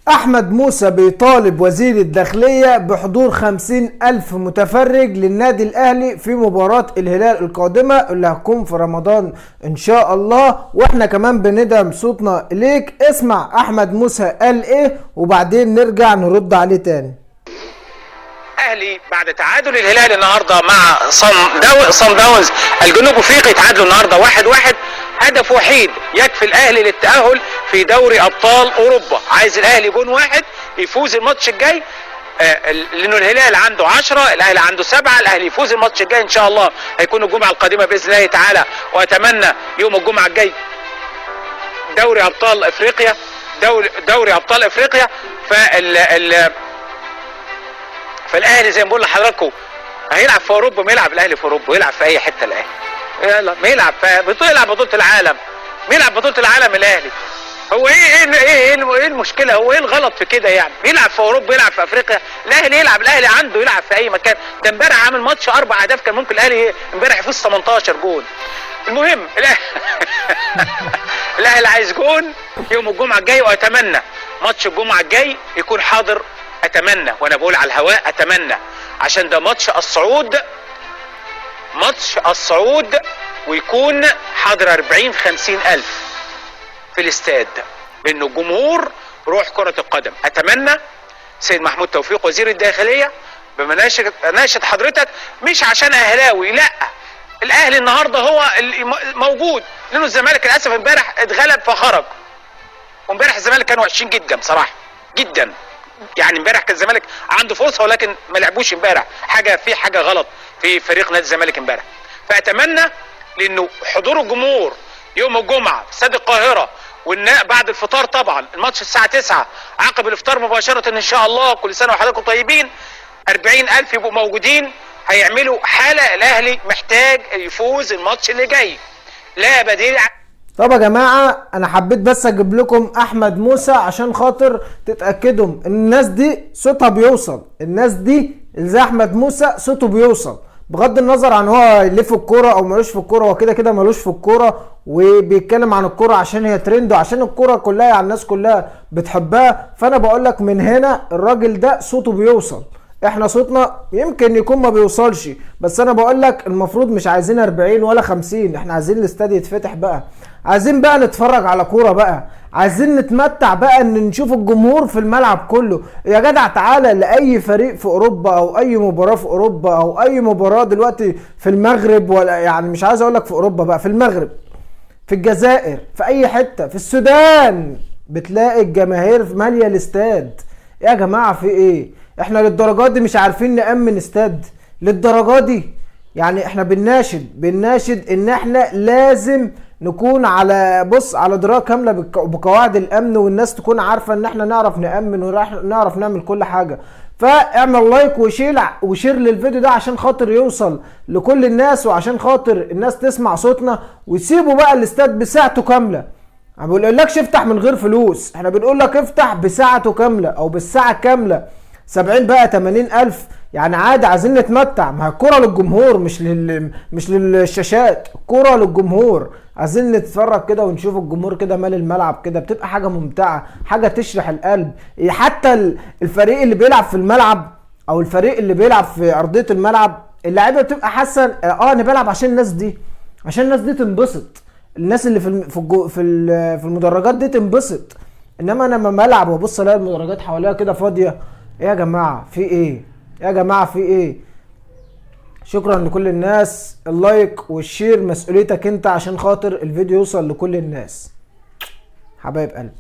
أحمد موسى بيطالب وزير الداخلية بحضور 50,000 متفرج للنادي الأهلي في مباراة الهلال القادمة اللي هتكون في رمضان إن شاء الله. وإحنا كمان بندعم صوتنا إليك. اسمع أحمد موسى قال إيه وبعدين نرجع نرد عليه تاني. الاهلي بعد تعادل الهلال النهارده مع صن داونز الجنوب افريقي، تعادلوا النهارده 1-1. هدف وحيد يكفي الاهلي للتاهل في دوري ابطال اوروبا. عايز الاهلي جون واحد يفوز الماتش الجاي، لانه الهلال عنده 10، الاهلي عنده 7. الاهلي يفوز الماتش الجاي ان شاء الله، هيكون الجمعه القادمه باذن الله تعالى. واتمنى يوم الجمعه الجاي دوري ابطال افريقيا، دوري ابطال افريقيا. فالاهلي زي ما بقول لحضراتكم هيلعب في اوروبا، ما يلعب الاهلي في اوروبا ويلعب في اي حته. الاهلي يلا ما يلعب يلعب بطوله العالم، ما يلعب بطوله العالم الاهلي. هو ايه المشكله؟ هو ايه الغلط في كده يعني؟ يلعب في اوروبا يلعب في افريقيا، الاهلي يلعب، الاهلي عنده يلعب في اي مكان. ده امبارح عامل ماتش 4 اهداف، كان ممكن الاهلي امبارح يفوز 18 جول. المهم الاهلي عايز جون يوم الجمعه الجاي، واتمنى ماتش الجمعه الجاي يكون حاضر. اتمنى، وانا بقول على الهواء اتمنى، عشان ده ماتش الصعود، ويكون حاضر 40-50 الف في الاستاد، لانه الجمهور روح كرة القدم. اتمنى سيد محمود توفيق وزير الداخلية بمناشد حضرتك، مش عشان اهلاوي، لا، الاهلي النهارده هو موجود، لانه الزمالك للاسف امبارح اتغلب فخرج. وامبارح الزمالك كانوا وحشين جدا بصراحة جدا، يعني امبارح كان الزمالك عنده فرصه ولكن ما لعبوش امبارح. حاجه غلط في فريق نادي الزمالك امبارح. فاتمنى، لانه حضور الجمهور يوم الجمعه في استاد القاهره، بعد الفطار طبعا، الماتش الساعه 9، عقب الافطار مباشره ان شاء الله. كل سنه وحضراتكم طيبين. 40,000 يبقوا موجودين، هيعملوا حاله. الاهلي محتاج يفوز الماتش اللي جاي، لا بديل. طب يا جماعة انا حبيت بس اجيب لكم احمد موسى عشان خاطر تتأكدوا ان الناس دي صوتها بيوصل. الناس دي اللي زي احمد موسى صوته بيوصل، بغض النظر عن هو ليه في الكورة او ملوش في الكورة. هو كده كده ملوش في الكورة، وبيتكلم عن الكورة عشان هي ترند وعشان الكورة كلها يعني الناس كلها بتحبها. فانا بقول لك من هنا الراجل ده صوته بيوصل. احنا صوتنا يمكن يكون ما بيوصلش، بس انا بقول لك المفروض مش عايزين 40 ولا 50، احنا عايزين الاستاد يتفتح بقى، عايزين بقى نتفرج على كوره بقى، عايزين نتمتع بقى ان نشوف الجمهور في الملعب كله. يا جدع تعالى لاي فريق في اوروبا او اي مباراه في اوروبا او اي مباراه دلوقتي في المغرب، ولا يعني مش عايز اقول لك في اوروبا بقى، في المغرب، في الجزائر، في اي حته، في السودان، بتلاقي الجماهير ماليه الاستاد. يا جماعه في ايه؟ احنا للدرجات دي مش عارفين نأمن استاد؟ للدرجات دي؟ يعني احنا بنناشد ان احنا لازم نكون على درايه كامله بقواعد الامن، والناس تكون عارفه ان احنا نعرف نأمن ونعرف نعمل كل حاجه. فاعمل لايك وشير للفيديو ده عشان خاطر يوصل لكل الناس، وعشان خاطر الناس تسمع صوتنا، ويسيبوا بقى الاستاد بساعته كامله. ما بنقولكش افتح من غير فلوس، احنا بنقول لك افتح بساعته كامله او بالساعه كامله. 70 بقى 80,000 يعني عادي، عايزين نتمتع. ما هي الكوره للجمهور مش للشاشات، الكوره للجمهور. عايزين نتفرج كده ونشوف الجمهور كده مال الملعب كده، بتبقى حاجه ممتعه، حاجه تشرح القلب. حتى الفريق اللي بيلعب في الملعب او الفريق اللي بيلعب في ارضيه الملعب، اللعيبه بتبقى حاسه انا بلعب عشان الناس دي، عشان الناس دي تنبسط، الناس اللي في المدرجات دي تنبسط. انما انا لما العب وابص الاقي المدرجات حواليها كده فاضيه، يا جماعة في ايه؟ يا جماعة في ايه؟ شكرا لكل الناس. اللايك والشير مسؤوليتك انت عشان خاطر الفيديو يوصل لكل الناس. حبايب قلبي.